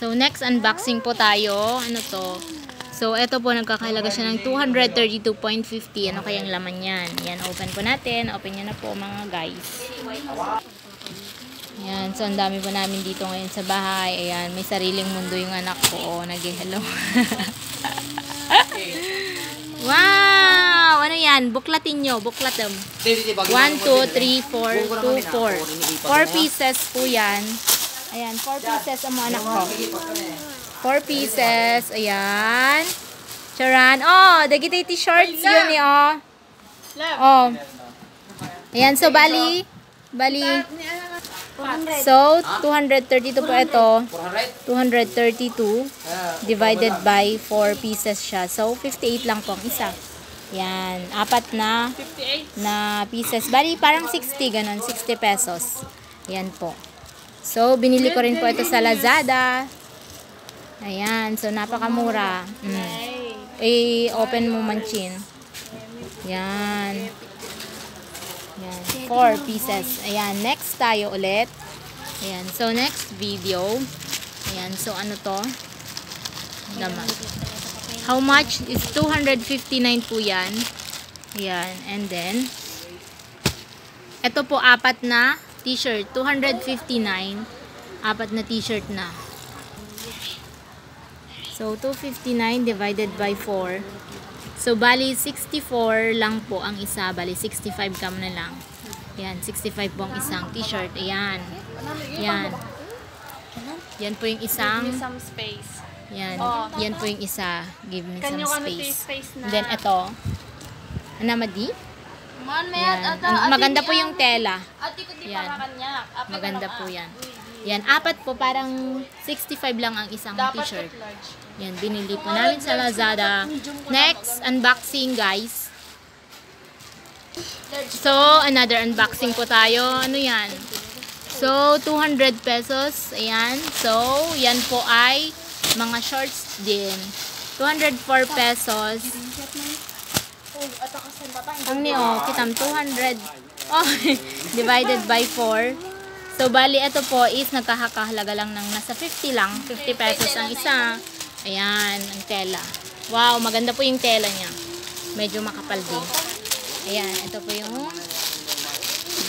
So, next unboxing po tayo. Ano to? So, ito po, nagkakahalaga siya ng 232.50. Ano kayang laman yan? Yan, open po natin. Open nyo na po, mga guys. Ayan, so ang dami po namin dito ngayon sa bahay. Ayan, may sariling mundo yung anak ko. Oh, nag-hello. Wow! Ano yan? Buklatin nyo. Buklatin. 1, 2, 3, 4, 2, 4. 4 pieces po yan. Ayan, 4 pieces ang mga anak ko. 4 pieces. Ayan. Charan. Oh, dagitay t-shirts yun eh, oh. Oh. Ayan, so bali. So, 232 po ito. 232 divided by 4 pieces siya. So, 58 lang po ang isa. Yan. 4 na pieces. Bali, parang 60 ganun. 60 pesos. Yan po. So, binili ko rin po ito sa Lazada. Ayan. So, napakamura. Open mo manchin. Yan. Ayan, 4 pieces. Ayan, next tayo ulit. Ayan, so next video. Ayan, so ano to? Naman. How much? Is 259 po yan. Ayan, and then ito po, 4 na t-shirt. 259. 4 na t-shirt na. So, 259 divided by 4. So, bali, 64 lang po ang isa. Bali, 65 kam na lang. Ayan, 65 po ang isang t-shirt. Ayan. Ayan. Yan po yung isang... Give me some space. Yan. Yan po yung isa. Give me some space. Na. Then, ito. Anamadi? Yan. Maganda po yung tela. Yan. Maganda po yan. Yan, 4 po, parang 65 lang ang isang t-shirt. Yan, binili po namin sa Lazada. Next, unboxing, guys. So, another unboxing po tayo. Ano yan? So, 200 pesos. Ayan. So, yan po ay mga shorts din. 204 pesos. Ang niyo, kitam 200. Oh, divided by 4. So, bali, ito po is nagkakahalaga lang ng nasa 50 lang. 50 pesos ang isa. Ayan, ang tela. Wow, maganda po yung tela niya. Medyo makapal din. Ayan, ito po yung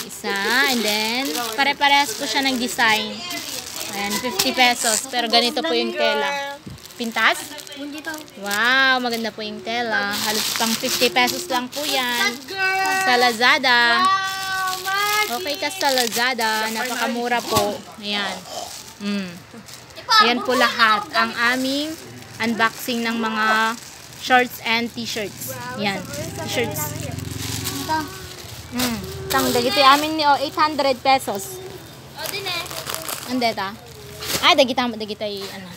isa. And then, pare-parehas po siya ng design. Ayan, 50 pesos. Pero ganito po yung tela. Pintas? Wow, maganda po yung tela. Halos pang 50 pesos lang po yan. Sa Lazada. Okay ka sa Lazada, napakamura po. Ayan. Ayan po lahat ang aming unboxing ng mga shorts and t-shirts. Ayan, t-shirts. Tang dagiti amin ni 800 pesos. Ande ta. Dagita ano.